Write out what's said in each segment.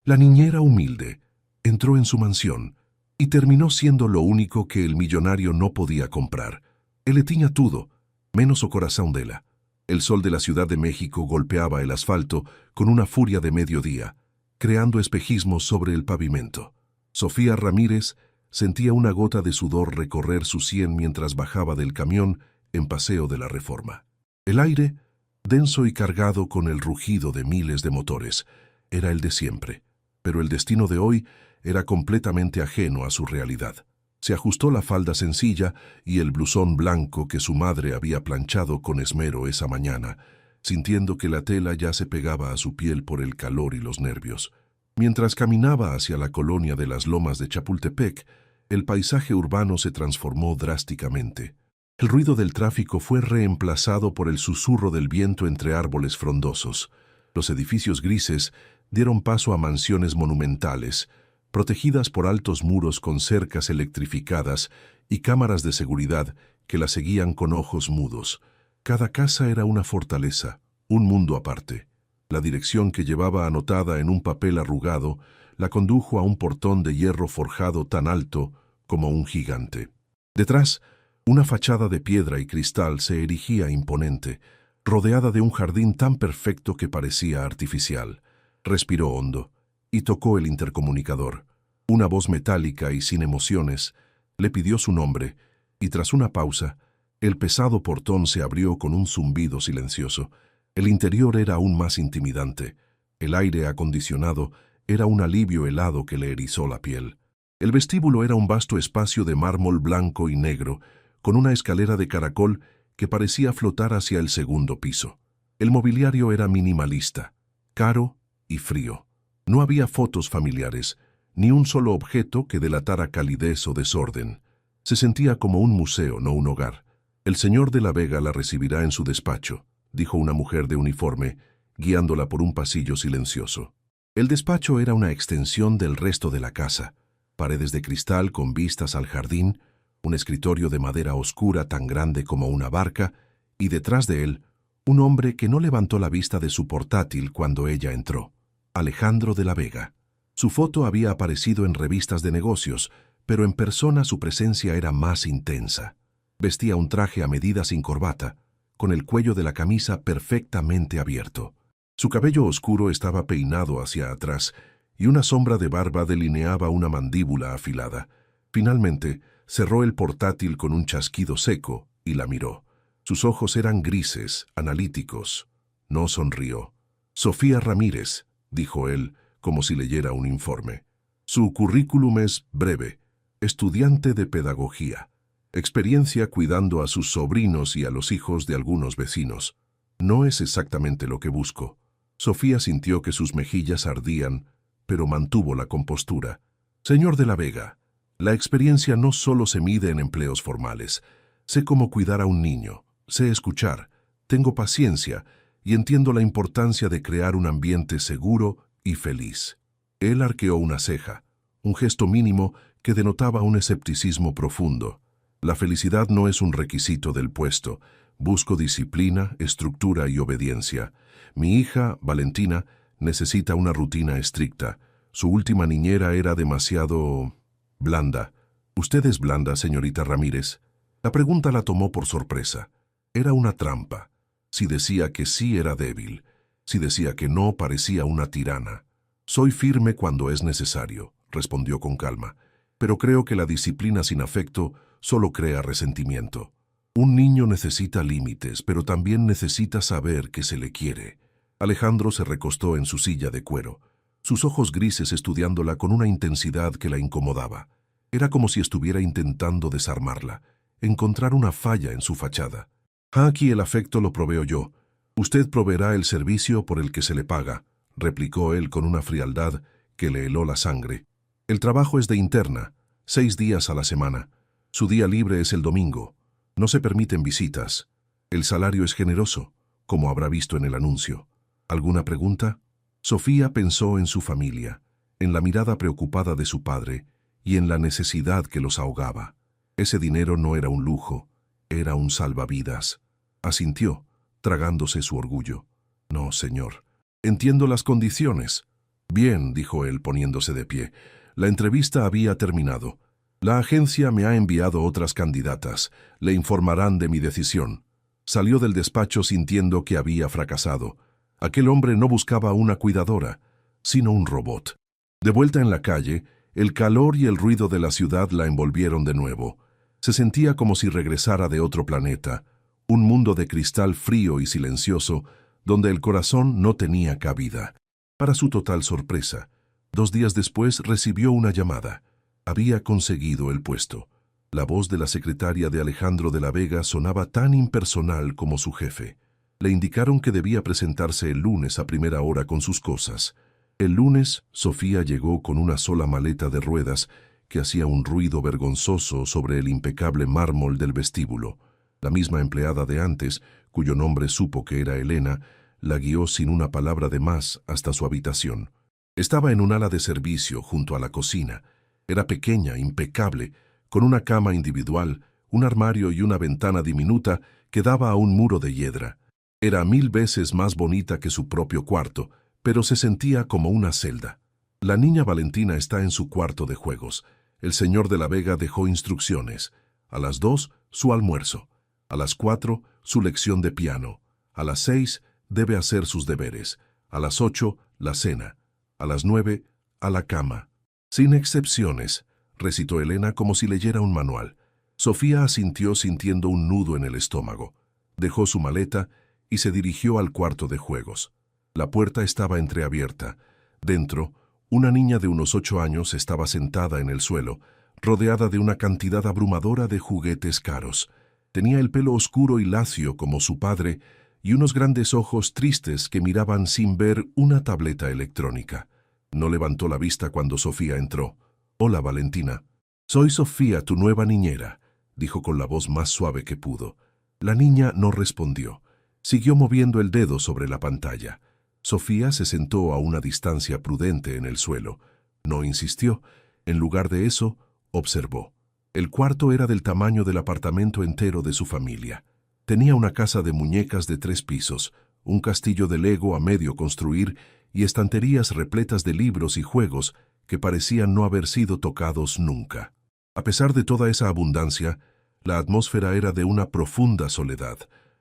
La niñera humilde entró en su mansión y terminó siendo lo único que el millonario no podía comprar. Ele tiña todo, menos o corazón dela. El sol de la Ciudad de México golpeaba el asfalto con una furia de mediodía, creando espejismos sobre el pavimento. Sofía Ramírez sentía una gota de sudor recorrer su sien mientras bajaba del camión en Paseo de la Reforma. El aire, denso y cargado con el rugido de miles de motores, era el de siempre, pero el destino de hoy era completamente ajeno a su realidad. Se ajustó la falda sencilla y el blusón blanco que su madre había planchado con esmero esa mañana, sintiendo que la tela ya se pegaba a su piel por el calor y los nervios. Mientras caminaba hacia la colonia de las Lomas de Chapultepec, el paisaje urbano se transformó drásticamente. El ruido del tráfico fue reemplazado por el susurro del viento entre árboles frondosos. Los edificios grises dieron paso a mansiones monumentales, protegidas por altos muros con cercas electrificadas y cámaras de seguridad que la seguían con ojos mudos. Cada casa era una fortaleza, un mundo aparte. La dirección que llevaba anotada en un papel arrugado la condujo a un portón de hierro forjado tan alto como un gigante. Detrás, una fachada de piedra y cristal se erigía imponente, rodeada de un jardín tan perfecto que parecía artificial. Respiró hondo y tocó el intercomunicador. Una voz metálica y sin emociones le pidió su nombre, y tras una pausa, el pesado portón se abrió con un zumbido silencioso. El interior era aún más intimidante. El aire acondicionado era un alivio helado que le erizó la piel. El vestíbulo era un vasto espacio de mármol blanco y negro, con una escalera de caracol que parecía flotar hacia el segundo piso. El mobiliario era minimalista, caro y frío. No había fotos familiares, ni un solo objeto que delatara calidez o desorden. Se sentía como un museo, no un hogar. «El señor de la Vega la recibirá en su despacho», dijo una mujer de uniforme, guiándola por un pasillo silencioso. El despacho era una extensión del resto de la casa. Paredes de cristal con vistas al jardín, un escritorio de madera oscura tan grande como una barca, y detrás de él, un hombre que no levantó la vista de su portátil cuando ella entró. Alejandro de la Vega. Su foto había aparecido en revistas de negocios, pero en persona su presencia era más intensa. Vestía un traje a medida sin corbata, con el cuello de la camisa perfectamente abierto. Su cabello oscuro estaba peinado hacia atrás, y una sombra de barba delineaba una mandíbula afilada. Finalmente, cerró el portátil con un chasquido seco y la miró. Sus ojos eran grises, analíticos. No sonrió. «Sofía Ramírez», dijo él, como si leyera un informe. Su currículum es breve. Estudiante de pedagogía. Experiencia cuidando a sus sobrinos y a los hijos de algunos vecinos. No es exactamente lo que busco. Sofía sintió que sus mejillas ardían, pero mantuvo la compostura. «Señor de la Vega, la experiencia no solo se mide en empleos formales. Sé cómo cuidar a un niño, sé escuchar, tengo paciencia y entiendo la importancia de crear un ambiente seguro y feliz». Él arqueó una ceja, un gesto mínimo que denotaba un escepticismo profundo. «La felicidad no es un requisito del puesto. Busco disciplina, estructura y obediencia. Mi hija, Valentina, necesita una rutina estricta. Su última niñera era demasiado blanda». «¿Usted es blanda, señorita Ramírez?» La pregunta la tomó por sorpresa. Era una trampa. Si decía que sí era débil. Si decía que no, parecía una tirana. «Soy firme cuando es necesario», respondió con calma, «pero creo que la disciplina sin afecto solo crea resentimiento. Un niño necesita límites, pero también necesita saber que se le quiere». Alejandro se recostó en su silla de cuero, sus ojos grises estudiándola con una intensidad que la incomodaba. Era como si estuviera intentando desarmarla, encontrar una falla en su fachada. «Aquí el afecto lo proveo yo. Usted proveerá el servicio por el que se le paga», replicó él con una frialdad que le heló la sangre. «El trabajo es de interna, 6 días a la semana. Su día libre es el domingo. No se permiten visitas. El salario es generoso, como habrá visto en el anuncio. ¿Alguna pregunta?» Sofía pensó en su familia, en la mirada preocupada de su padre y en la necesidad que los ahogaba. Ese dinero no era un lujo, era un salvavidas. Asintió, tragándose su orgullo. «No, señor. Entiendo las condiciones. Bien, dijo él poniéndose de pie. La entrevista había terminado. La agencia me ha enviado otras candidatas. Le informarán de mi decisión. Salió del despacho sintiendo que había fracasado. Aquel hombre no buscaba una cuidadora, sino un robot. De vuelta en la calle, el calor y el ruido de la ciudad la envolvieron de nuevo. Se sentía como si regresara de otro planeta, un mundo de cristal frío y silencioso, donde el corazón no tenía cabida. Para su total sorpresa, 2 días después recibió una llamada. Había conseguido el puesto. La voz de la secretaria de Alejandro de la Vega sonaba tan impersonal como su jefe. Le indicaron que debía presentarse el lunes a primera hora con sus cosas. El lunes, Sofía llegó con una sola maleta de ruedas que hacía un ruido vergonzoso sobre el impecable mármol del vestíbulo. La misma empleada de antes, cuyo nombre supo que era Elena, la guió sin una palabra de más hasta su habitación. Estaba en un ala de servicio junto a la cocina. Era pequeña, impecable, con una cama individual, un armario y una ventana diminuta que daba a un muro de hiedra. Era 1000 veces más bonita que su propio cuarto, pero se sentía como una celda. La niña Valentina está en su cuarto de juegos. El señor de la Vega dejó instrucciones. A las 2, su almuerzo. A las 4, su lección de piano. A las 6, debe hacer sus deberes. A las 8, la cena. A las 9, a la cama. Sin excepciones, recitó Elena como si leyera un manual. Sofía asintió sintiendo un nudo en el estómago. Dejó su maleta y se dirigió al cuarto de juegos. La puerta estaba entreabierta. Dentro, una niña de unos 8 años estaba sentada en el suelo, rodeada de una cantidad abrumadora de juguetes caros. Tenía el pelo oscuro y lacio como su padre y unos grandes ojos tristes que miraban sin ver una tableta electrónica. No levantó la vista cuando Sofía entró. «Hola, Valentina». «Soy Sofía, tu nueva niñera», dijo con la voz más suave que pudo. La niña no respondió. Siguió moviendo el dedo sobre la pantalla. Sofía se sentó a una distancia prudente en el suelo. No insistió. En lugar de eso, observó. El cuarto era del tamaño del apartamento entero de su familia. Tenía una casa de muñecas de 3 pisos, un castillo de Lego a medio construir y estanterías repletas de libros y juegos que parecían no haber sido tocados nunca. A pesar de toda esa abundancia, la atmósfera era de una profunda soledad.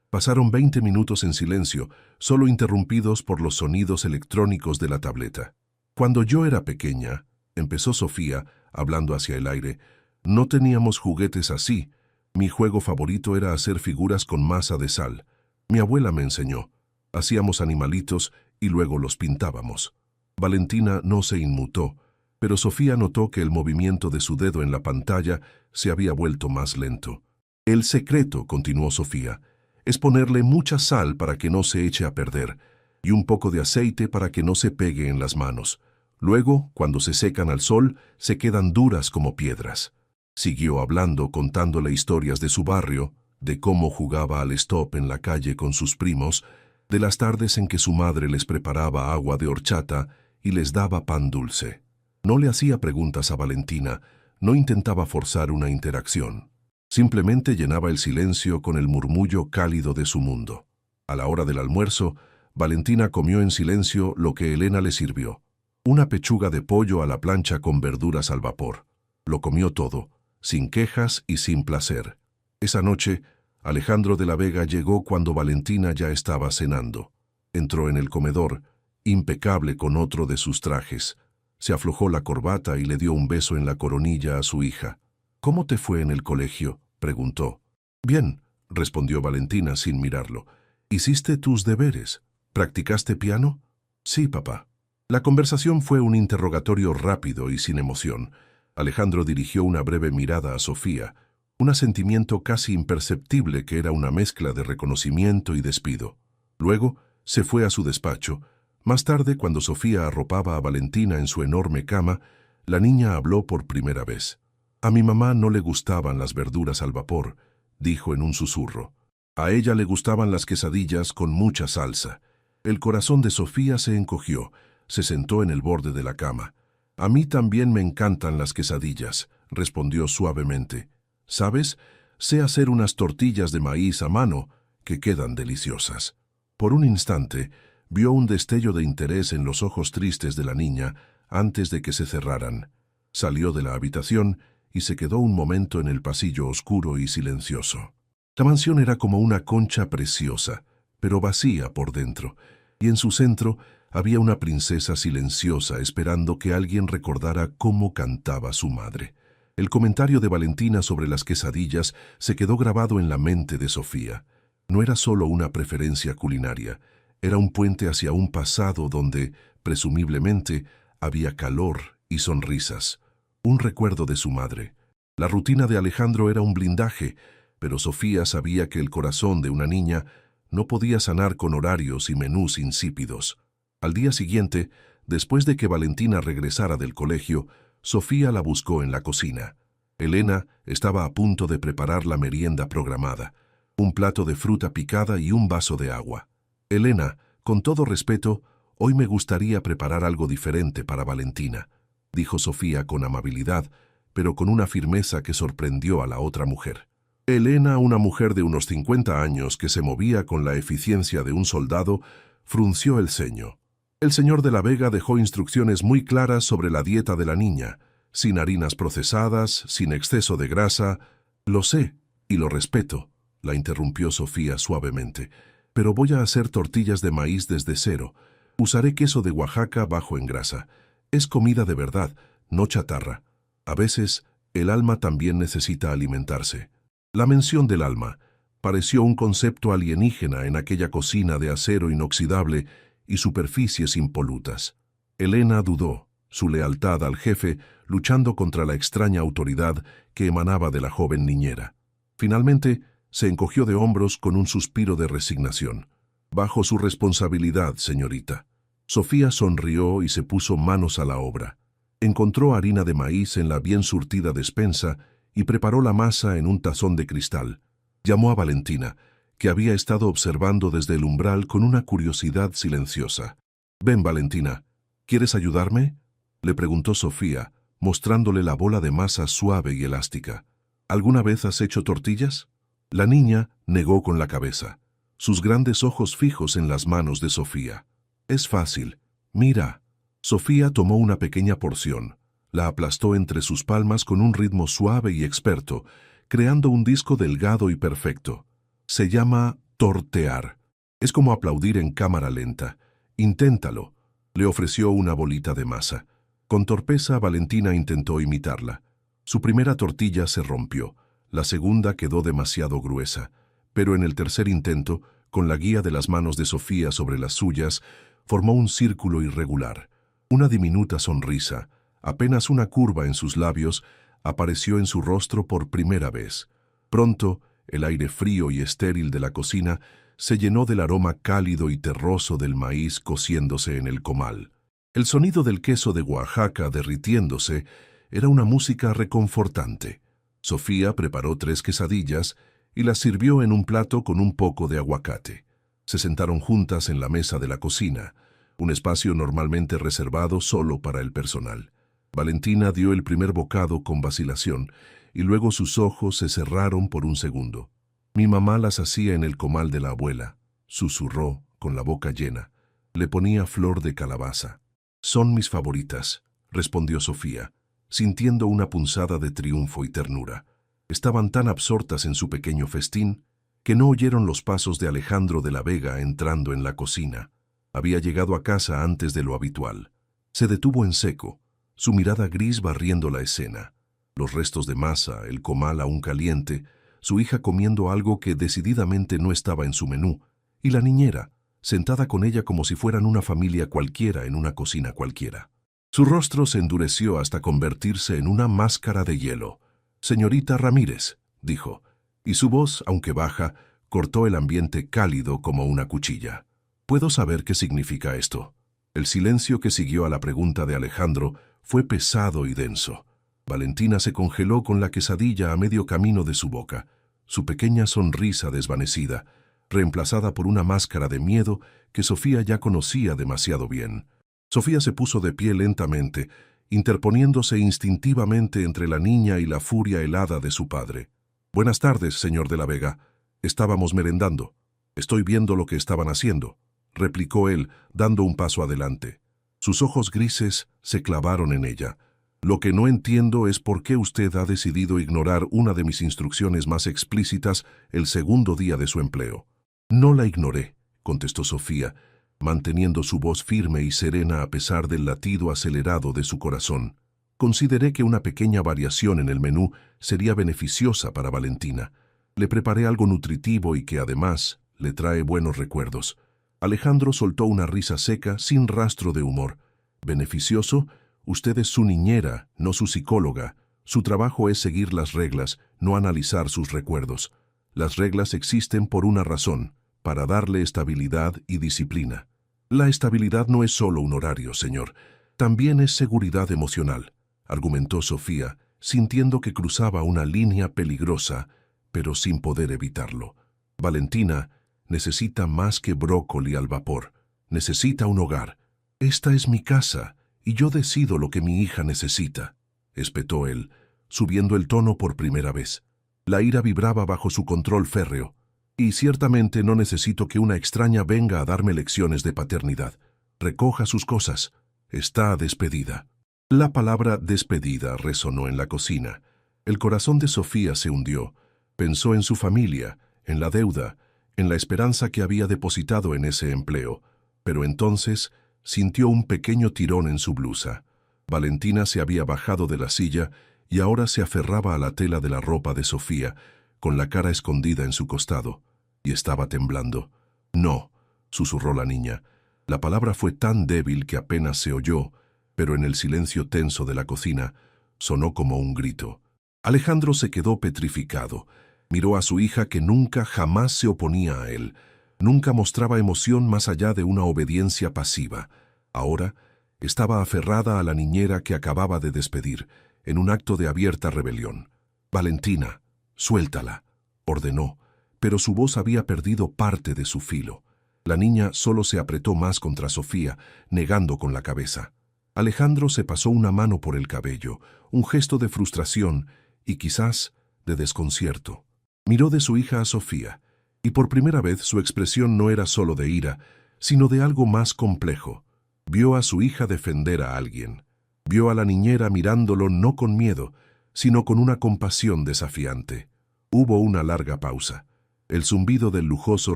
Pasaron 20 minutos en silencio, solo interrumpidos por los sonidos electrónicos de la tableta. «Cuando yo era pequeña», empezó Sofía, hablando hacia el aire, «no teníamos juguetes así. Mi juego favorito era hacer figuras con masa de sal. Mi abuela me enseñó. Hacíamos animalitos y luego los pintábamos». Valentina no se inmutó, pero Sofía notó que el movimiento de su dedo en la pantalla se había vuelto más lento. «El secreto», continuó Sofía, «es ponerle mucha sal para que no se eche a perder y un poco de aceite para que no se pegue en las manos. Luego, cuando se secan al sol, se quedan duras como piedras». Siguió hablando, contándole historias de su barrio, de cómo jugaba al stop en la calle con sus primos, de las tardes en que su madre les preparaba agua de horchata y les daba pan dulce. No le hacía preguntas a Valentina, no intentaba forzar una interacción. Simplemente llenaba el silencio con el murmullo cálido de su mundo. A la hora del almuerzo, Valentina comió en silencio lo que Elena le sirvió. Una pechuga de pollo a la plancha con verduras al vapor. Lo comió todo, sin quejas y sin placer. Esa noche, Alejandro de la Vega llegó cuando Valentina ya estaba cenando. Entró en el comedor, impecable con otro de sus trajes. Se aflojó la corbata y le dio un beso en la coronilla a su hija. «¿Cómo te fue en el colegio?», preguntó. «Bien», respondió Valentina sin mirarlo. «¿Hiciste tus deberes? ¿Practicaste piano?» «Sí, papá». La conversación fue un interrogatorio rápido y sin emoción. Alejandro dirigió una breve mirada a Sofía, un asentimiento casi imperceptible que era una mezcla de reconocimiento y despido. Luego se fue a su despacho. Más tarde, cuando Sofía arropaba a Valentina en su enorme cama, la niña habló por primera vez. «A mi mamá no le gustaban las verduras al vapor», dijo en un susurro. A ella le gustaban las quesadillas con mucha salsa. El corazón de Sofía se encogió, se sentó en el borde de la cama. «A mí también me encantan las quesadillas», respondió suavemente. «¿Sabes? Sé hacer unas tortillas de maíz a mano que quedan deliciosas». Por un instante, Vio un destello de interés en los ojos tristes de la niña antes de que se cerraran. Salió de la habitación y se quedó un momento en el pasillo oscuro y silencioso. La mansión era como una concha preciosa, pero vacía por dentro, y en su centro había una princesa silenciosa esperando que alguien recordara cómo cantaba su madre. El comentario de Valentina sobre las quesadillas se quedó grabado en la mente de Sofía. No era solo una preferencia culinaria, era un puente hacia un pasado donde, presumiblemente, había calor y sonrisas, un recuerdo de su madre. La rutina de Alejandro era un blindaje, pero Sofía sabía que el corazón de una niña no podía sanar con horarios y menús insípidos. Al día siguiente, después de que Valentina regresara del colegio, Sofía la buscó en la cocina. Elena estaba a punto de preparar la merienda programada, un plato de fruta picada y un vaso de agua. Elena, con todo respeto, hoy me gustaría preparar algo diferente para Valentina, dijo Sofía con amabilidad, pero con una firmeza que sorprendió a la otra mujer. Elena, una mujer de unos 50 años que se movía con la eficiencia de un soldado, frunció el ceño. El señor de la Vega dejó instrucciones muy claras sobre la dieta de la niña, sin harinas procesadas, sin exceso de grasa. Lo sé y lo respeto, la interrumpió Sofía suavemente, pero voy a hacer tortillas de maíz desde cero. Usaré queso de Oaxaca bajo en grasa. Es comida de verdad, no chatarra. A veces, el alma también necesita alimentarse. La mención del alma pareció un concepto alienígena en aquella cocina de acero inoxidable y superficies impolutas. Elena dudó, su lealtad al jefe luchando contra la extraña autoridad que emanaba de la joven niñera. Finalmente, se encogió de hombros con un suspiro de resignación. Bajo su responsabilidad, señorita. Sofía sonrió y se puso manos a la obra. Encontró harina de maíz en la bien surtida despensa y preparó la masa en un tazón de cristal. Llamó a Valentina, que había estado observando desde el umbral con una curiosidad silenciosa. «Ven, Valentina, ¿quieres ayudarme?», le preguntó Sofía, mostrándole la bola de masa suave y elástica. «¿Alguna vez has hecho tortillas?». La niña negó con la cabeza, sus grandes ojos fijos en las manos de Sofía. «Es fácil. Mira». Sofía tomó una pequeña porción, la aplastó entre sus palmas con un ritmo suave y experto, creando un disco delgado y perfecto. Se llama tortear. Es como aplaudir en cámara lenta. Inténtalo. Le ofreció una bolita de masa. Con torpeza, Valentina intentó imitarla. Su primera tortilla se rompió. La segunda quedó demasiado gruesa. Pero en el tercer intento, con la guía de las manos de Sofía sobre las suyas, formó un círculo irregular. Una diminuta sonrisa, apenas una curva en sus labios, apareció en su rostro por primera vez. Pronto, el aire frío y estéril de la cocina se llenó del aroma cálido y terroso del maíz cociéndose en el comal. El sonido del queso de Oaxaca derritiéndose era una música reconfortante. Sofía preparó 3 quesadillas y las sirvió en un plato con un poco de aguacate. Se sentaron juntas en la mesa de la cocina, un espacio normalmente reservado solo para el personal. Valentina dio el primer bocado con vacilación, y luego sus ojos se cerraron por un segundo. «Mi mamá las hacía en el comal de la abuela», susurró, con la boca llena. Le ponía flor de calabaza. «Son mis favoritas», respondió Sofía, sintiendo una punzada de triunfo y ternura. Estaban tan absortas en su pequeño festín que no oyeron los pasos de Alejandro de la Vega entrando en la cocina. Había llegado a casa antes de lo habitual. Se detuvo en seco, su mirada gris barriendo la escena. Los restos de masa, el comal aún caliente, su hija comiendo algo que decididamente no estaba en su menú, y la niñera, sentada con ella como si fueran una familia cualquiera en una cocina cualquiera. Su rostro se endureció hasta convertirse en una máscara de hielo. «Señorita Ramírez», dijo, y su voz, aunque baja, cortó el ambiente cálido como una cuchilla. «¿Puedo saber qué significa esto?». El silencio que siguió a la pregunta de Alejandro fue pesado y denso. Valentina se congeló con la quesadilla a medio camino de su boca, su pequeña sonrisa desvanecida, reemplazada por una máscara de miedo que Sofía ya conocía demasiado bien. Sofía se puso de pie lentamente, interponiéndose instintivamente entre la niña y la furia helada de su padre. «Buenas tardes, señor de la Vega. Estábamos merendando. Estoy viendo lo que estaban haciendo». replicó él, dando un paso adelante. Sus ojos grises se clavaron en ella. Lo que no entiendo es por qué usted ha decidido ignorar una de mis instrucciones más explícitas el segundo día de su empleo. No la ignoré, contestó Sofía, manteniendo su voz firme y serena a pesar del latido acelerado de su corazón. Consideré que una pequeña variación en el menú sería beneficiosa para Valentina. Le preparé algo nutritivo y que además le trae buenos recuerdos. Alejandro soltó una risa seca sin rastro de humor. ¿Beneficioso? Usted es su niñera, no su psicóloga. Su trabajo es seguir las reglas, no analizar sus recuerdos. Las reglas existen por una razón, para darle estabilidad y disciplina. La estabilidad no es solo un horario, señor. También es seguridad emocional, argumentó Sofía, sintiendo que cruzaba una línea peligrosa, pero sin poder evitarlo. Valentina necesita más que brócoli al vapor. Necesita un hogar. Esta es mi casa, y yo decido lo que mi hija necesita, espetó él, subiendo el tono por primera vez. La ira vibraba bajo su control férreo. Y ciertamente no necesito que una extraña venga a darme lecciones de paternidad. Recoja sus cosas. Está despedida. La palabra despedida resonó en la cocina. El corazón de Sofía se hundió. Pensó en su familia, en la deuda, en la esperanza que había depositado en ese empleo. Pero entonces sintió un pequeño tirón en su blusa. Valentina se había bajado de la silla y ahora se aferraba a la tela de la ropa de Sofía, con la cara escondida en su costado, y estaba temblando. «No», susurró la niña. La palabra fue tan débil que apenas se oyó, pero en el silencio tenso de la cocina sonó como un grito. Alejandro se quedó petrificado. Miró a su hija que nunca, jamás se oponía a él. Nunca mostraba emoción más allá de una obediencia pasiva. Ahora estaba aferrada a la niñera que acababa de despedir, en un acto de abierta rebelión. «Valentina, suéltala», ordenó, pero su voz había perdido parte de su filo. La niña solo se apretó más contra Sofía, negando con la cabeza. Alejandro se pasó una mano por el cabello, un gesto de frustración y quizás de desconcierto. Miró de su hija a Sofía, y por primera vez su expresión no era solo de ira, sino de algo más complejo. Vio a su hija defender a alguien. Vio a la niñera mirándolo no con miedo, sino con una compasión desafiante. Hubo una larga pausa. El zumbido del lujoso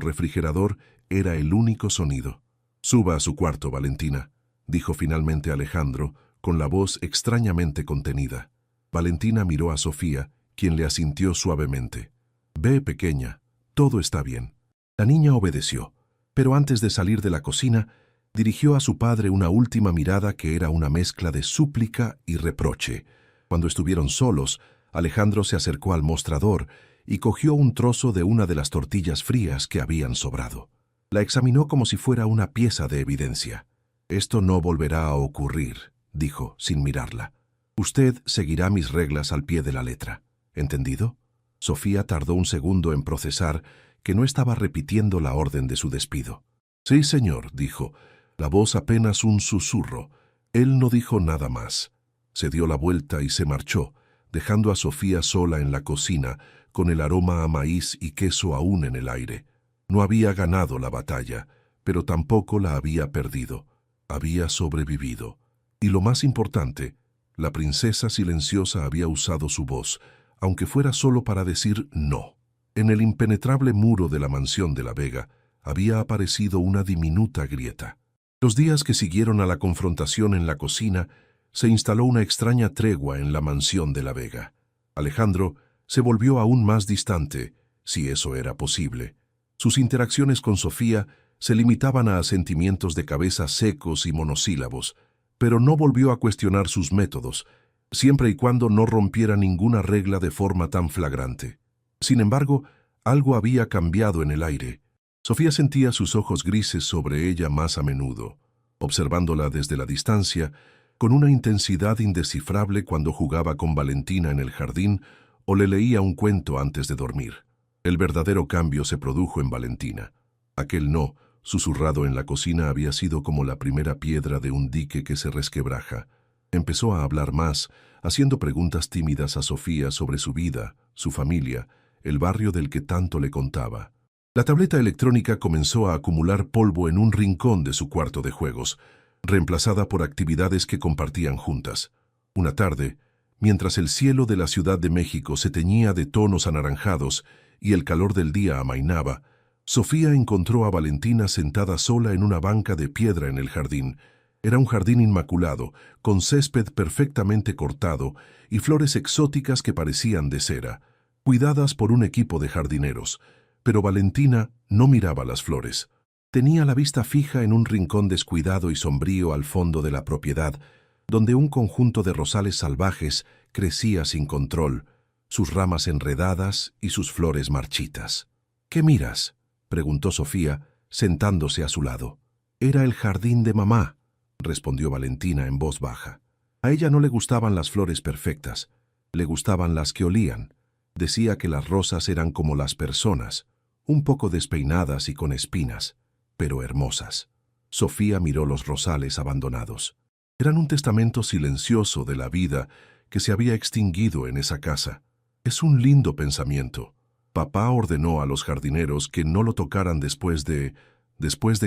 refrigerador era el único sonido. «Suba a su cuarto, Valentina», dijo finalmente Alejandro, con la voz extrañamente contenida. Valentina miró a Sofía, quien le asintió suavemente. «Ve, pequeña, todo está bien». La niña obedeció, pero antes de salir de la cocina, dirigió a su padre una última mirada que era una mezcla de súplica y reproche. Cuando estuvieron solos, Alejandro se acercó al mostrador y cogió un trozo de una de las tortillas frías que habían sobrado. La examinó como si fuera una pieza de evidencia. «Esto no volverá a ocurrir», dijo, sin mirarla. «Usted seguirá mis reglas al pie de la letra. ¿Entendido?» Sofía tardó un segundo en procesar que no estaba repitiendo la orden de su despido. «Sí, señor», dijo, la voz apenas un susurro. Él no dijo nada más. Se dio la vuelta y se marchó, dejando a Sofía sola en la cocina, con el aroma a maíz y queso aún en el aire. No había ganado la batalla, pero tampoco la había perdido. Había sobrevivido. Y lo más importante, la princesa silenciosa había usado su voz, aunque fuera solo para decir no. En el impenetrable muro de la mansión de la Vega había aparecido una diminuta grieta. Los días que siguieron a la confrontación en la cocina, se instaló una extraña tregua en la mansión de la Vega. Alejandro se volvió aún más distante, si eso era posible. Sus interacciones con Sofía se limitaban a asentimientos de cabeza secos y monosílabos, pero no volvió a cuestionar sus métodos, siempre y cuando no rompiera ninguna regla de forma tan flagrante. Sin embargo, algo había cambiado en el aire. Sofía sentía sus ojos grises sobre ella más a menudo, observándola desde la distancia, con una intensidad indescifrable cuando jugaba con Valentina en el jardín o le leía un cuento antes de dormir. El verdadero cambio se produjo en Valentina. Aquel no, susurrado en la cocina, había sido como la primera piedra de un dique que se resquebraja. Empezó a hablar más, haciendo preguntas tímidas a Sofía sobre su vida, su familia, el barrio del que tanto le contaba. La tableta electrónica comenzó a acumular polvo en un rincón de su cuarto de juegos, reemplazada por actividades que compartían juntas. Una tarde, mientras el cielo de la Ciudad de México se teñía de tonos anaranjados y el calor del día amainaba, Sofía encontró a Valentina sentada sola en una banca de piedra en el jardín. Era un jardín inmaculado, con césped perfectamente cortado y flores exóticas que parecían de cera, cuidadas por un equipo de jardineros. Pero Valentina no miraba las flores. Tenía la vista fija en un rincón descuidado y sombrío al fondo de la propiedad, donde un conjunto de rosales salvajes crecía sin control, sus ramas enredadas y sus flores marchitas. «¿Qué miras?», preguntó Sofía, sentándose a su lado. «Era el jardín de mamá», respondió Valentina en voz baja. A ella no le gustaban las flores perfectas, le gustaban las que olían. Decía que las rosas eran como las personas, un poco despeinadas y con espinas, pero hermosas. Sofía miró los rosales abandonados. Eran un testamento silencioso de la vida que se había extinguido en esa casa. Es un lindo pensamiento. Papá ordenó a los jardineros que no lo tocaran después de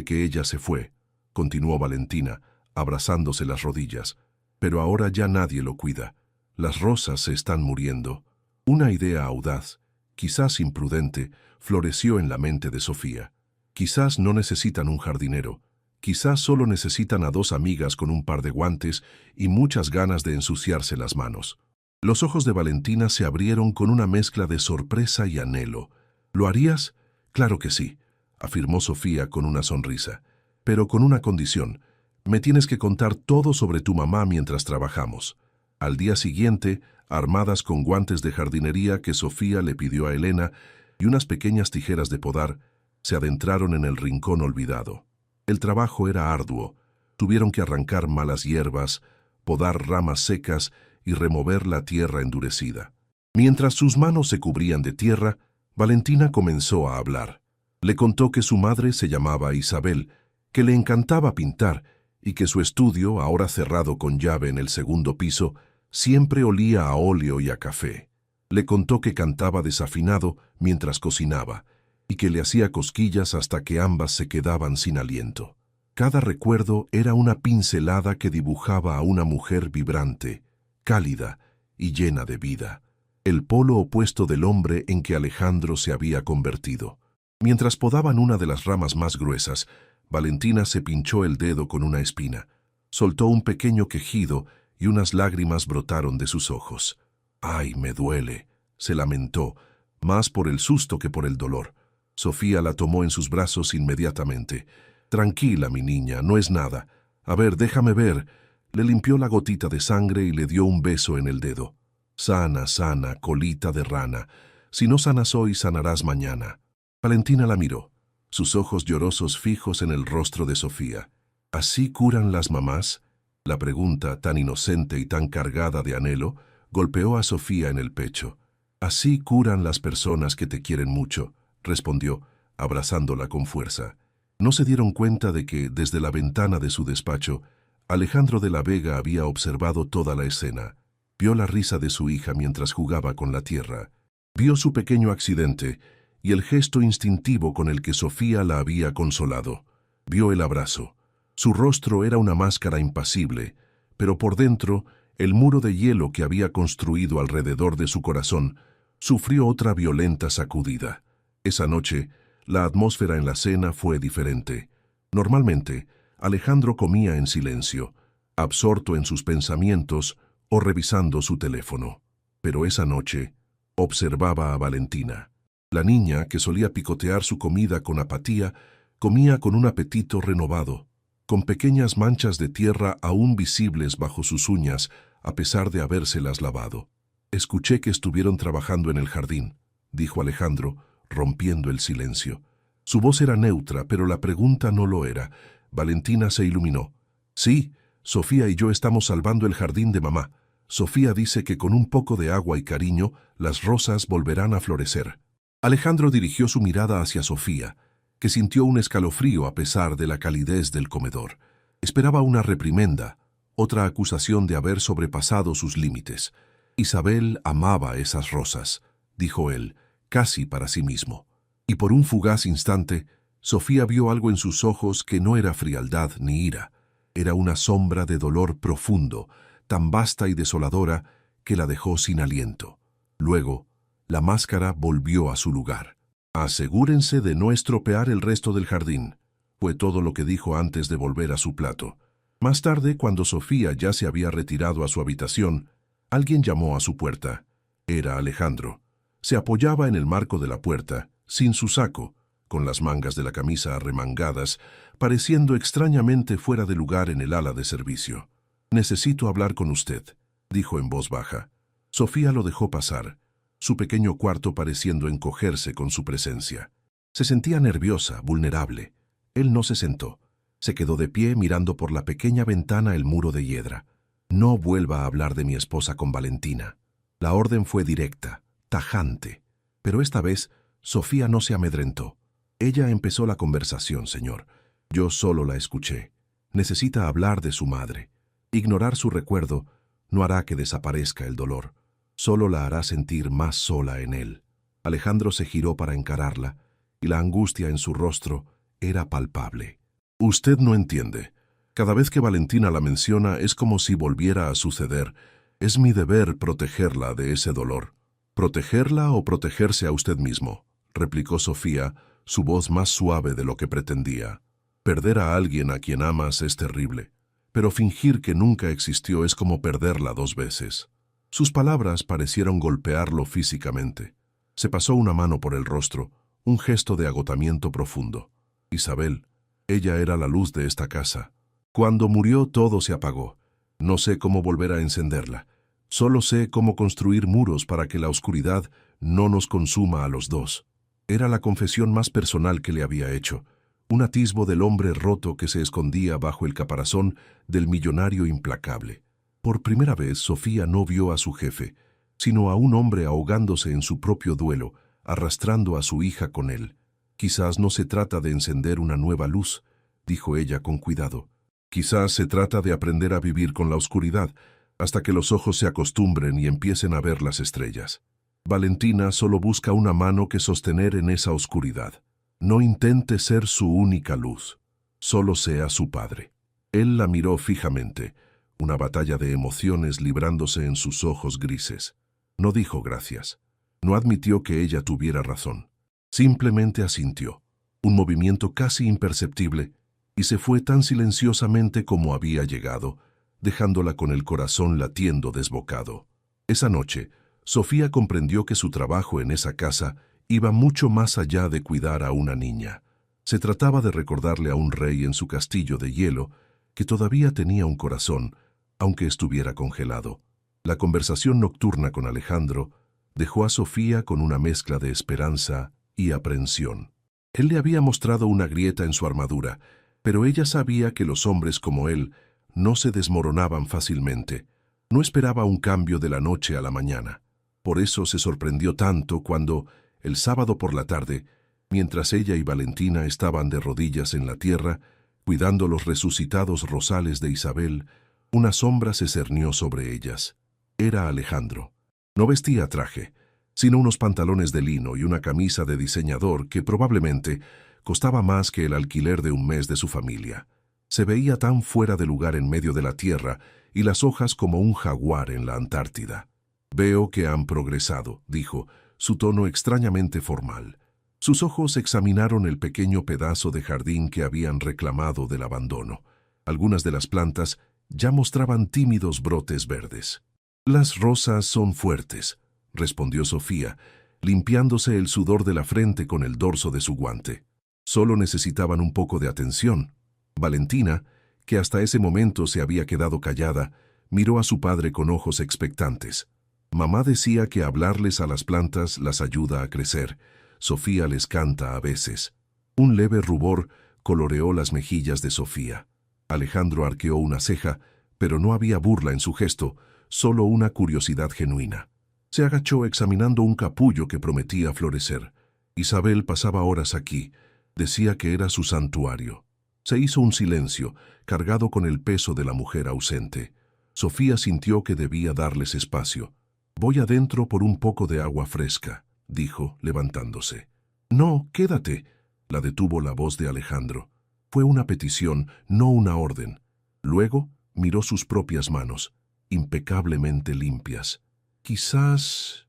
que ella se fue, continuó Valentina, abrazándose las rodillas. Pero ahora ya nadie lo cuida. Las rosas se están muriendo. Una idea audaz, quizás imprudente, floreció en la mente de Sofía. Quizás no necesitan un jardinero. Quizás solo necesitan a dos amigas con un par de guantes y muchas ganas de ensuciarse las manos. Los ojos de Valentina se abrieron con una mezcla de sorpresa y anhelo. «¿Lo harías?». «Claro que sí», afirmó Sofía con una sonrisa. «Pero con una condición. Me tienes que contar todo sobre tu mamá mientras trabajamos». Al día siguiente, armadas con guantes de jardinería que Sofía le pidió a Elena y unas pequeñas tijeras de podar, se adentraron en el rincón olvidado. El trabajo era arduo. Tuvieron que arrancar malas hierbas, podar ramas secas y remover la tierra endurecida. Mientras sus manos se cubrían de tierra, Valentina comenzó a hablar. Le contó que su madre se llamaba Isabel, que le encantaba pintar y que su estudio, ahora cerrado con llave en el segundo piso, siempre olía a óleo y a café. Le contó que cantaba desafinado mientras cocinaba y que le hacía cosquillas hasta que ambas se quedaban sin aliento. Cada recuerdo era una pincelada que dibujaba a una mujer vibrante, cálida y llena de vida, el polo opuesto del hombre en que Alejandro se había convertido. Mientras podaban una de las ramas más gruesas, Valentina se pinchó el dedo con una espina, soltó un pequeño quejido y unas lágrimas brotaron de sus ojos. «Ay, me duele», se lamentó, más por el susto que por el dolor. Sofía la tomó en sus brazos inmediatamente. «Tranquila, mi niña, no es nada. A ver, déjame ver». Le limpió la gotita de sangre y le dio un beso en el dedo. «Sana, sana, colita de rana. Si no sanas hoy, sanarás mañana». Valentina la miró, sus ojos llorosos fijos en el rostro de Sofía. «¿Así curan las mamás?». La pregunta, tan inocente y tan cargada de anhelo, golpeó a Sofía en el pecho. «Así curan las personas que te quieren mucho», respondió, abrazándola con fuerza. No se dieron cuenta de que, desde la ventana de su despacho, Alejandro de la Vega había observado toda la escena. Vio la risa de su hija mientras jugaba con la tierra. Vio su pequeño accidente y el gesto instintivo con el que Sofía la había consolado. Vio el abrazo. Su rostro era una máscara impasible, pero por dentro, el muro de hielo que había construido alrededor de su corazón sufrió otra violenta sacudida. Esa noche, la atmósfera en la cena fue diferente. Normalmente, Alejandro comía en silencio, absorto en sus pensamientos o revisando su teléfono. Pero esa noche, observaba a Valentina. La niña, que solía picotear su comida con apatía, comía con un apetito renovado, con pequeñas manchas de tierra aún visibles bajo sus uñas, a pesar de habérselas lavado. «Escuché que estuvieron trabajando en el jardín», dijo Alejandro, rompiendo el silencio. Su voz era neutra, pero la pregunta no lo era. Valentina se iluminó. «Sí, Sofía y yo estamos salvando el jardín de mamá. Sofía dice que con un poco de agua y cariño, las rosas volverán a florecer». Alejandro dirigió su mirada hacia Sofía, que sintió un escalofrío a pesar de la calidez del comedor. Esperaba una reprimenda, otra acusación de haber sobrepasado sus límites. «Isabel amaba esas rosas», dijo él, casi para sí mismo. Y por un fugaz instante, Sofía vio algo en sus ojos que no era frialdad ni ira. Era una sombra de dolor profundo, tan vasta y desoladora que la dejó sin aliento. Luego, la máscara volvió a su lugar. «Asegúrense de no estropear el resto del jardín», fue todo lo que dijo antes de volver a su plato. Más tarde, cuando Sofía ya se había retirado a su habitación, alguien llamó a su puerta. Era Alejandro. Se apoyaba en el marco de la puerta, sin su saco, con las mangas de la camisa arremangadas, pareciendo extrañamente fuera de lugar en el ala de servicio. «Necesito hablar con usted», dijo en voz baja. Sofía lo dejó pasar, su pequeño cuarto pareciendo encogerse con su presencia. Se sentía nerviosa, vulnerable. Él no se sentó. Se quedó de pie mirando por la pequeña ventana el muro de hiedra. «No vuelva a hablar de mi esposa con Valentina». La orden fue directa, tajante. Pero esta vez, Sofía no se amedrentó. «Ella empezó la conversación, señor. Yo solo la escuché. Necesita hablar de su madre. Ignorar su recuerdo no hará que desaparezca el dolor. Solo la hará sentir más sola en él». Alejandro se giró para encararla, y la angustia en su rostro era palpable. «Usted no entiende. Cada vez que Valentina la menciona es como si volviera a suceder. Es mi deber protegerla de ese dolor». «¿Protegerla o protegerse a usted mismo?», replicó Sofía, su voz más suave de lo que pretendía. «Perder a alguien a quien amas es terrible, pero fingir que nunca existió es como perderla 2 veces». Sus palabras parecieron golpearlo físicamente. Se pasó una mano por el rostro, un gesto de agotamiento profundo. «Isabel, ella era la luz de esta casa. Cuando murió todo se apagó. No sé cómo volver a encenderla. Solo sé cómo construir muros para que la oscuridad no nos consuma a los dos». Era la confesión más personal que le había hecho, un atisbo del hombre roto que se escondía bajo el caparazón del millonario implacable. Por primera vez, Sofía no vio a su jefe, sino a un hombre ahogándose en su propio duelo, arrastrando a su hija con él. «Quizás no se trata de encender una nueva luz», dijo ella con cuidado. «Quizás se trata de aprender a vivir con la oscuridad, hasta que los ojos se acostumbren y empiecen a ver las estrellas. Valentina solo busca una mano que sostener en esa oscuridad. No intente ser su única luz. Solo sea su padre». Él la miró fijamente, una batalla de emociones librándose en sus ojos grises. No dijo gracias. No admitió que ella tuviera razón. Simplemente asintió, un movimiento casi imperceptible, y se fue tan silenciosamente como había llegado, dejándola con el corazón latiendo desbocado. Esa noche, Sofía comprendió que su trabajo en esa casa iba mucho más allá de cuidar a una niña. Se trataba de recordarle a un rey en su castillo de hielo que todavía tenía un corazón, aunque estuviera congelado. La conversación nocturna con Alejandro dejó a Sofía con una mezcla de esperanza y aprensión. Él le había mostrado una grieta en su armadura, pero ella sabía que los hombres como él no se desmoronaban fácilmente. No esperaba un cambio de la noche a la mañana. Por eso se sorprendió tanto cuando, el sábado por la tarde, mientras ella y Valentina estaban de rodillas en la tierra, cuidando los resucitados rosales de Isabel, una sombra se cernió sobre ellas. Era Alejandro. No vestía traje, sino unos pantalones de lino y una camisa de diseñador que probablemente costaba más que el alquiler de un mes de su familia. Se veía tan fuera de lugar en medio de la tierra y las hojas como un jaguar en la Antártida. «Veo que han progresado», dijo, su tono extrañamente formal. Sus ojos examinaron el pequeño pedazo de jardín que habían reclamado del abandono. Algunas de las plantas ya mostraban tímidos brotes verdes. «Las rosas son fuertes», respondió Sofía, limpiándose el sudor de la frente con el dorso de su guante. «Solo necesitaban un poco de atención». Valentina, que hasta ese momento se había quedado callada, miró a su padre con ojos expectantes. «Mamá decía que hablarles a las plantas las ayuda a crecer. Sofía les canta a veces». Un leve rubor coloreó las mejillas de Sofía. Alejandro arqueó una ceja, pero no había burla en su gesto, solo una curiosidad genuina. Se agachó examinando un capullo que prometía florecer. Isabel pasaba horas aquí. Decía que era su santuario. Se hizo un silencio, cargado con el peso de la mujer ausente. Sofía sintió que debía darles espacio. «Voy adentro por un poco de agua fresca», dijo, levantándose. No, quédate, la detuvo la voz de Alejandro. Fue una petición, no una orden. Luego miró sus propias manos, impecablemente limpias. Quizás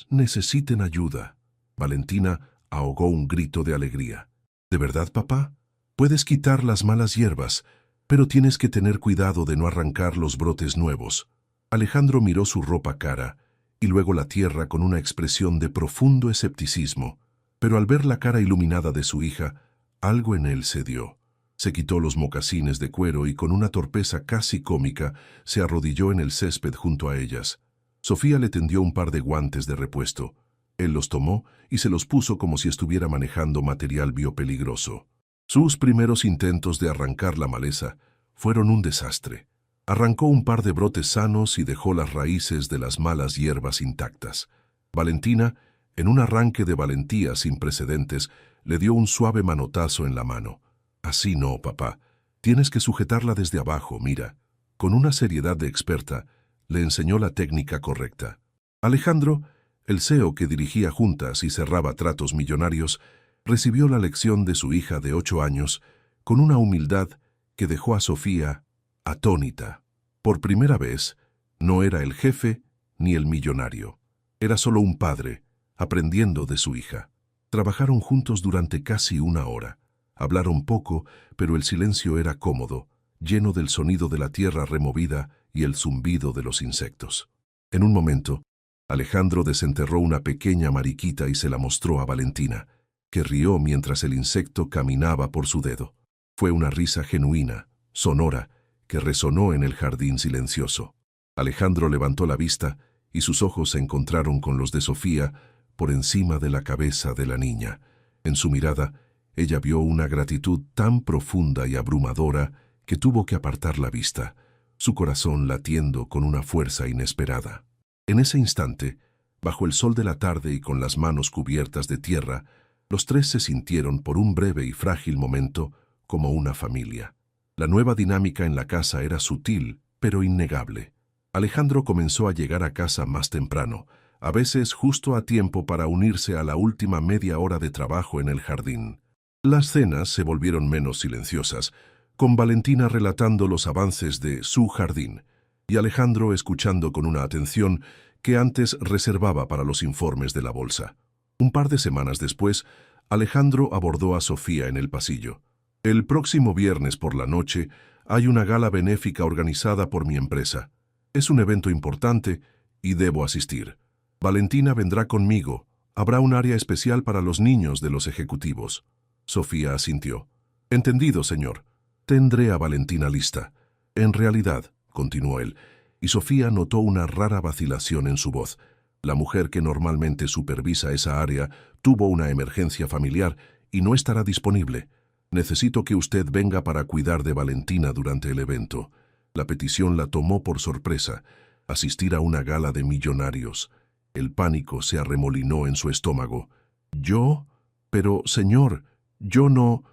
necesiten ayuda. Valentina ahogó un grito de alegría. ¿De verdad, papá? Puedes quitar las malas hierbas, pero tienes que tener cuidado de no arrancar los brotes nuevos. Alejandro miró su ropa cara y luego la tierra con una expresión de profundo escepticismo, pero al ver la cara iluminada de su hija, algo en él cedió. Se quitó los mocasines de cuero y con una torpeza casi cómica se arrodilló en el césped junto a ellas. Sofía le tendió un par de guantes de repuesto. Él los tomó y se los puso como si estuviera manejando material biopeligroso. Sus primeros intentos de arrancar la maleza fueron un desastre. Arrancó un par de brotes sanos y dejó las raíces de las malas hierbas intactas. Valentina, en un arranque de valentía sin precedentes, le dio un suave manotazo en la mano. Así no, papá. Tienes que sujetarla desde abajo, mira. Con una seriedad de experta, le enseñó la técnica correcta. Alejandro, el CEO que dirigía juntas y cerraba tratos millonarios, recibió la lección de su hija de 8 años con una humildad que dejó a Sofía atónita. Por primera vez, no era el jefe ni el millonario. Era solo un padre, aprendiendo de su hija. Trabajaron juntos durante casi 1 hora. Hablaron poco, pero el silencio era cómodo, lleno del sonido de la tierra removida y el zumbido de los insectos. En un momento, Alejandro desenterró una pequeña mariquita y se la mostró a Valentina, que rió mientras el insecto caminaba por su dedo. Fue una risa genuina, sonora, que resonó en el jardín silencioso. Alejandro levantó la vista y sus ojos se encontraron con los de Sofía por encima de la cabeza de la niña. En su mirada, ella vio una gratitud tan profunda y abrumadora que tuvo que apartar la vista, su corazón latiendo con una fuerza inesperada. En ese instante, bajo el sol de la tarde y con las manos cubiertas de tierra, los tres se sintieron por un breve y frágil momento como una familia. La nueva dinámica en la casa era sutil, pero innegable. Alejandro comenzó a llegar a casa más temprano, a veces justo a tiempo para unirse a la última media hora de trabajo en el jardín. Las cenas se volvieron menos silenciosas, con Valentina relatando los avances de su jardín y Alejandro escuchando con una atención que antes reservaba para los informes de la bolsa. Un par de semanas después, Alejandro abordó a Sofía en el pasillo. El próximo viernes por la noche hay una gala benéfica organizada por mi empresa. Es un evento importante y debo asistir. Valentina vendrá conmigo. Habrá un área especial para los niños de los ejecutivos. Sofía asintió. Entendido, señor. Tendré a Valentina lista. En realidad, continuó él, y Sofía notó una rara vacilación en su voz. La mujer que normalmente supervisa esa área tuvo una emergencia familiar y no estará disponible. Necesito que usted venga para cuidar de Valentina durante el evento. La petición la tomó por sorpresa. Asistir a una gala de millonarios. El pánico se arremolinó en su estómago. ¿Yo? Pero, señor, yo no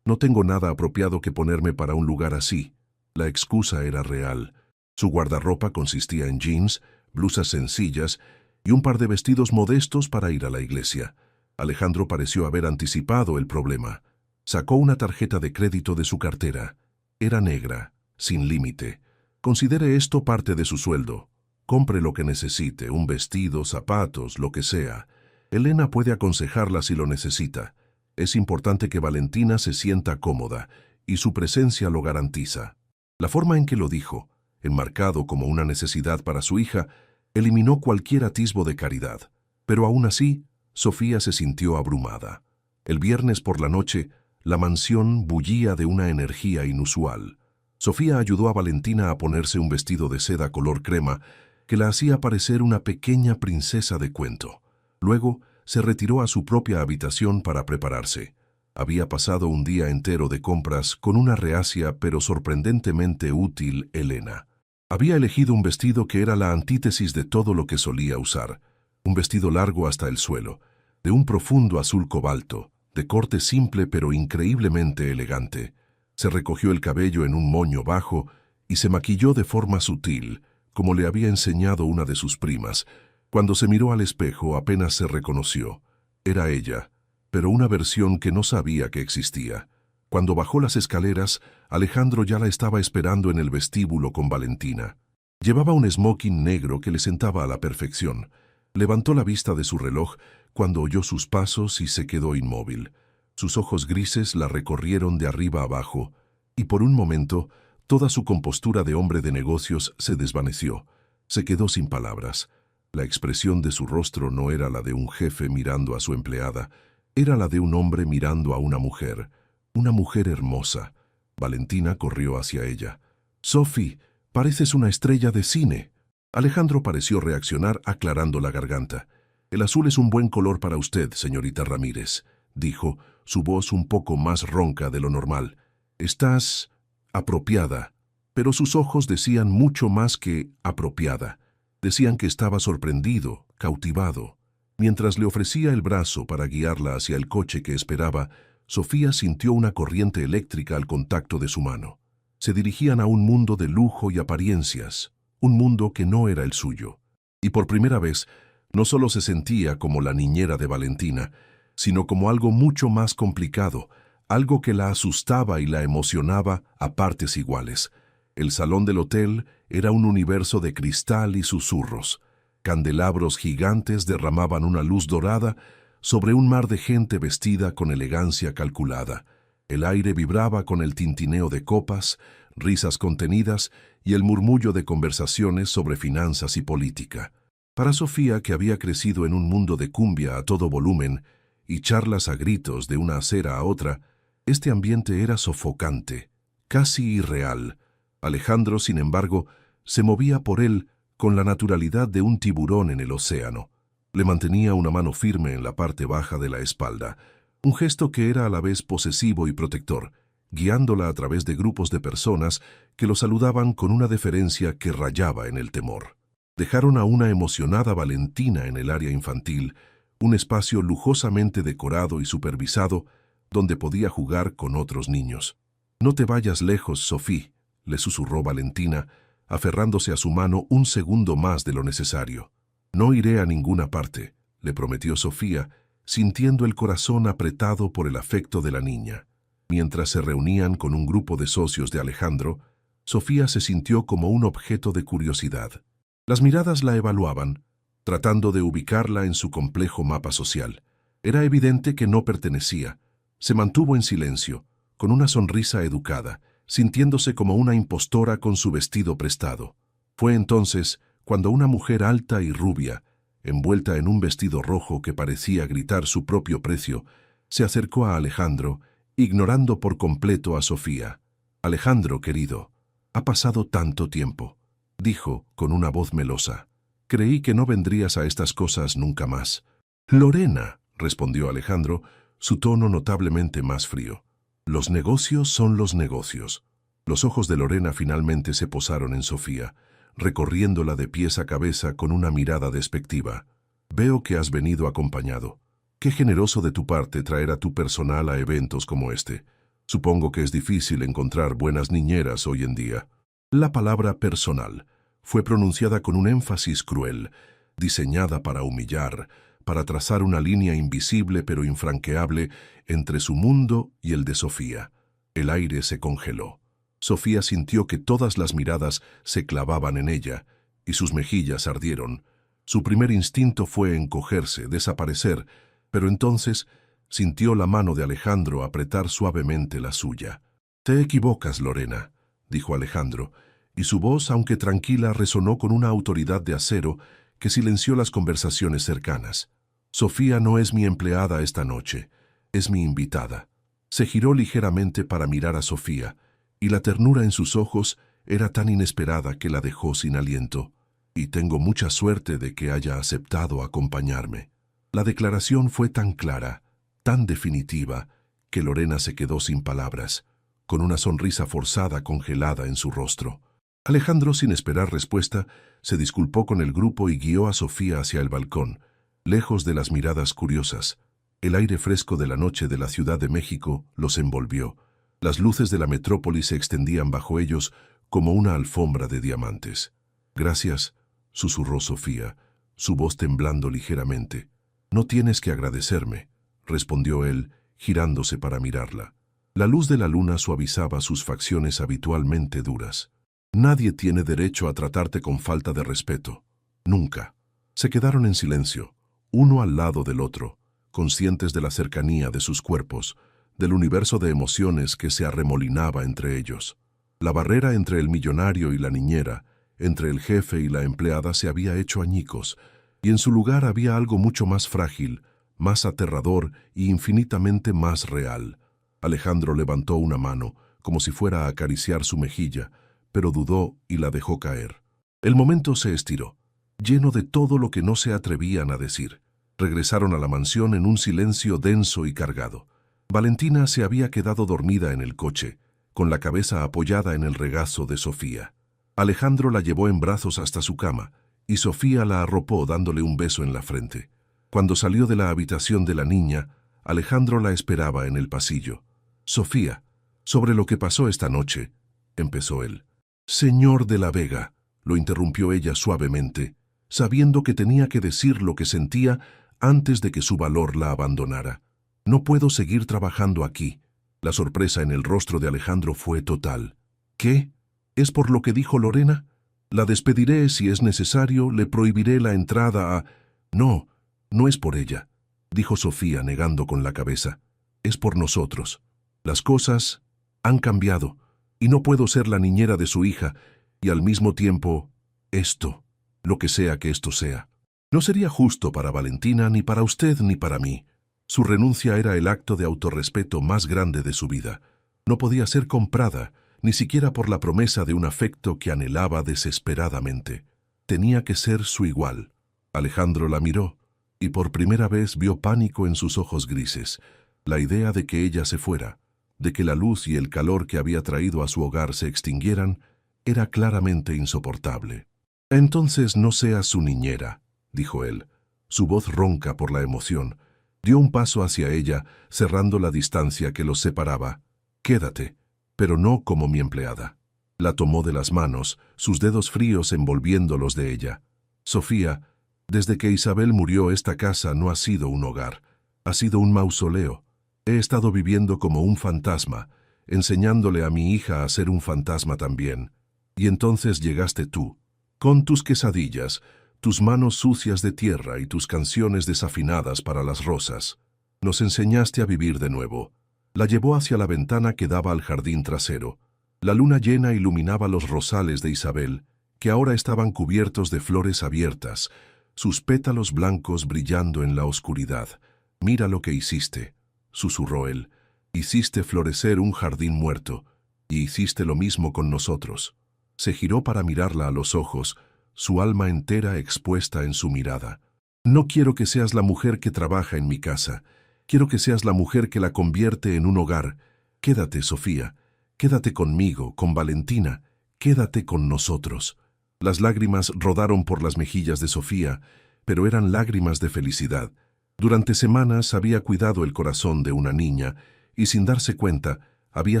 tengo nada apropiado que ponerme para un lugar así. La excusa era real. Su guardarropa consistía en jeans, blusas sencillas y un par de vestidos modestos para ir a la iglesia. Alejandro pareció haber anticipado el problema. Sacó una tarjeta de crédito de su cartera. Era negra, sin límite. Considere esto parte de su sueldo. Compre lo que necesite, un vestido, zapatos, lo que sea. Elena puede aconsejarla si lo necesita. Es importante que Valentina se sienta cómoda, y su presencia lo garantiza. La forma en que lo dijo, enmarcado como una necesidad para su hija, eliminó cualquier atisbo de caridad. Pero aún así, Sofía se sintió abrumada. El viernes por la noche, la mansión bullía de una energía inusual. Sofía ayudó a Valentina a ponerse un vestido de seda color crema que la hacía parecer una pequeña princesa de cuento. Luego, se retiró a su propia habitación para prepararse. Había pasado un día entero de compras con una reacia pero sorprendentemente útil Elena. Había elegido un vestido que era la antítesis de todo lo que solía usar. Un vestido largo hasta el suelo, de un profundo azul cobalto, de corte simple pero increíblemente elegante. Se recogió el cabello en un moño bajo y se maquilló de forma sutil, como le había enseñado una de sus primas. Cuando se miró al espejo apenas se reconoció. Era ella, pero una versión que no sabía que existía. Cuando bajó las escaleras, Alejandro ya la estaba esperando en el vestíbulo con Valentina. Llevaba un smoking negro que le sentaba a la perfección. Levantó la vista de su reloj cuando oyó sus pasos y se quedó inmóvil. Sus ojos grises la recorrieron de arriba a abajo, y por un momento toda su compostura de hombre de negocios se desvaneció. Se quedó sin palabras. La expresión de su rostro no era la de un jefe mirando a su empleada, era la de un hombre mirando a una mujer hermosa. Valentina corrió hacia ella. «Sophie, pareces una estrella de cine». Alejandro pareció reaccionar aclarando la garganta. «El azul es un buen color para usted, señorita Ramírez», dijo, su voz un poco más ronca de lo normal. «Estás apropiada». Pero sus ojos decían mucho más que apropiada. Decían que estaba sorprendido, cautivado. Mientras le ofrecía el brazo para guiarla hacia el coche que esperaba, Sofía sintió una corriente eléctrica al contacto de su mano. Se dirigían a un mundo de lujo y apariencias, un mundo que no era el suyo. Y por primera vez, no solo se sentía como la niñera de Valentina, sino como algo mucho más complicado, algo que la asustaba y la emocionaba a partes iguales. El salón del hotel era un universo de cristal y susurros. Candelabros gigantes derramaban una luz dorada sobre un mar de gente vestida con elegancia calculada. El aire vibraba con el tintineo de copas, risas contenidas y el murmullo de conversaciones sobre finanzas y política. Para Sofía, que había crecido en un mundo de cumbia a todo volumen y charlas a gritos de una acera a otra, este ambiente era sofocante, casi irreal. Alejandro, sin embargo, se movía por él con la naturalidad de un tiburón en el océano. Le mantenía una mano firme en la parte baja de la espalda, un gesto que era a la vez posesivo y protector, guiándola a través de grupos de personas que lo saludaban con una deferencia que rayaba en el temor. Dejaron a una emocionada Valentina en el área infantil, un espacio lujosamente decorado y supervisado donde podía jugar con otros niños. «No te vayas lejos, Sophie», le susurró Valentina, aferrándose a su mano un segundo más de lo necesario. «No iré a ninguna parte», le prometió Sofía, sintiendo el corazón apretado por el afecto de la niña. Mientras se reunían con un grupo de socios de Alejandro, Sofía se sintió como un objeto de curiosidad. Las miradas la evaluaban, tratando de ubicarla en su complejo mapa social. Era evidente que no pertenecía. Se mantuvo en silencio, con una sonrisa educada, sintiéndose como una impostora con su vestido prestado. Fue entonces cuando una mujer alta y rubia, envuelta en un vestido rojo que parecía gritar su propio precio, se acercó a Alejandro, ignorando por completo a Sofía. «Alejandro, querido, ha pasado tanto tiempo», dijo con una voz melosa. «Creí que no vendrías a estas cosas nunca más». «Lorena», respondió Alejandro, su tono notablemente más frío. «Los negocios son los negocios». Los ojos de Lorena finalmente se posaron en Sofía, recorriéndola de pies a cabeza con una mirada despectiva. «Veo que has venido acompañado. Qué generoso de tu parte traer a tu personal a eventos como este. Supongo que es difícil encontrar buenas niñeras hoy en día». La palabra personal fue pronunciada con un énfasis cruel, diseñada para humillar, para trazar una línea invisible pero infranqueable entre su mundo y el de Sofía. El aire se congeló. Sofía sintió que todas las miradas se clavaban en ella, y sus mejillas ardieron. Su primer instinto fue encogerse, desaparecer, pero entonces sintió la mano de Alejandro apretar suavemente la suya. «Te equivocas, Lorena», dijo Alejandro, y su voz, aunque tranquila, resonó con una autoridad de acero que silenció las conversaciones cercanas. «Sofía no es mi empleada esta noche, es mi invitada». Se giró ligeramente para mirar a Sofía, y la ternura en sus ojos era tan inesperada que la dejó sin aliento. «Y tengo mucha suerte de que haya aceptado acompañarme». La declaración fue tan clara, tan definitiva, que Lorena se quedó sin palabras, con una sonrisa forzada congelada en su rostro. Alejandro, sin esperar respuesta, se disculpó con el grupo y guió a Sofía hacia el balcón, lejos de las miradas curiosas. El aire fresco de la noche de la Ciudad de México los envolvió. Las luces de la metrópoli se extendían bajo ellos como una alfombra de diamantes. «Gracias», susurró Sofía, su voz temblando ligeramente. «No tienes que agradecerme», respondió él, girándose para mirarla. La luz de la luna suavizaba sus facciones habitualmente duras. Nadie tiene derecho a tratarte con falta de respeto. Nunca. Se quedaron en silencio, uno al lado del otro, conscientes de la cercanía de sus cuerpos, del universo de emociones que se arremolinaba entre ellos. La barrera entre el millonario y la niñera, entre el jefe y la empleada se había hecho añicos, y en su lugar había algo mucho más frágil, más aterrador y infinitamente más real. Alejandro levantó una mano, como si fuera a acariciar su mejilla, pero dudó y la dejó caer. El momento se estiró, lleno de todo lo que no se atrevían a decir. Regresaron a la mansión en un silencio denso y cargado. Valentina se había quedado dormida en el coche, con la cabeza apoyada en el regazo de Sofía. Alejandro la llevó en brazos hasta su cama, y Sofía la arropó dándole un beso en la frente. Cuando salió de la habitación de la niña, Alejandro la esperaba en el pasillo. «Sofía, sobre lo que pasó esta noche», empezó él. «Señor de la Vega», lo interrumpió ella suavemente, sabiendo que tenía que decir lo que sentía antes de que su valor la abandonara. «No puedo seguir trabajando aquí». La sorpresa en el rostro de Alejandro fue total. «¿Qué? ¿Es por lo que dijo Lorena? La despediré si es necesario, le prohibiré la entrada a...» «No, no es por ella», dijo Sofía negando con la cabeza. «Es por nosotros. Las cosas han cambiado, y no puedo ser la niñera de su hija, y al mismo tiempo, esto, lo que sea que esto sea. No sería justo para Valentina, ni para usted, ni para mí. Su renuncia era el acto de autorrespeto más grande de su vida. No podía ser comprada, ni siquiera por la promesa de un afecto que anhelaba desesperadamente. Tenía que ser su igual». Alejandro la miró, y por primera vez vio pánico en sus ojos grises. La idea de que ella se fuera, de que la luz y el calor que había traído a su hogar se extinguieran, era claramente insoportable. «Entonces no seas su niñera», dijo él. Su voz ronca por la emoción. Dio un paso hacia ella, cerrando la distancia que los separaba. «Quédate, pero no como mi empleada». La tomó de las manos, sus dedos fríos envolviéndolos de ella. «Sofía, desde que Isabel murió, esta casa no ha sido un hogar, ha sido un mausoleo. He estado viviendo como un fantasma, enseñándole a mi hija a ser un fantasma también. Y entonces llegaste tú, con tus quesadillas, tus manos sucias de tierra y tus canciones desafinadas para las rosas. Nos enseñaste a vivir de nuevo». La llevó hacia la ventana que daba al jardín trasero. La luna llena iluminaba los rosales de Isabel, que ahora estaban cubiertos de flores abiertas, sus pétalos blancos brillando en la oscuridad. «Mira lo que hiciste», susurró él. «Hiciste florecer un jardín muerto, y hiciste lo mismo con nosotros». Se giró para mirarla a los ojos, su alma entera expuesta en su mirada. «No quiero que seas la mujer que trabaja en mi casa. Quiero que seas la mujer que la convierte en un hogar. Quédate, Sofía. Quédate conmigo, con Valentina. Quédate con nosotros». Las lágrimas rodaron por las mejillas de Sofía, pero eran lágrimas de felicidad. Durante semanas había cuidado el corazón de una niña y, sin darse cuenta, había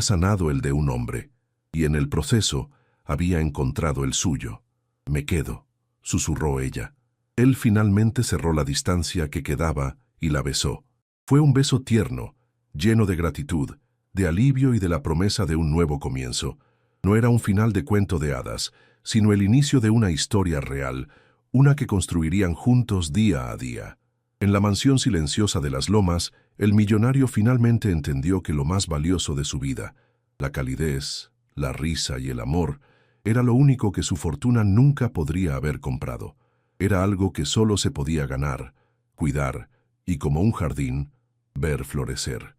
sanado el de un hombre. Y en el proceso había encontrado el suyo. «Me quedo», susurró ella. Él finalmente cerró la distancia que quedaba y la besó. Fue un beso tierno, lleno de gratitud, de alivio y de la promesa de un nuevo comienzo. No era un final de cuento de hadas, sino el inicio de una historia real, una que construirían juntos día a día. En la mansión silenciosa de las Lomas, el millonario finalmente entendió que lo más valioso de su vida, la calidez, la risa y el amor, era lo único que su fortuna nunca podría haber comprado. Era algo que solo se podía ganar, cuidar y, como un jardín, ver florecer.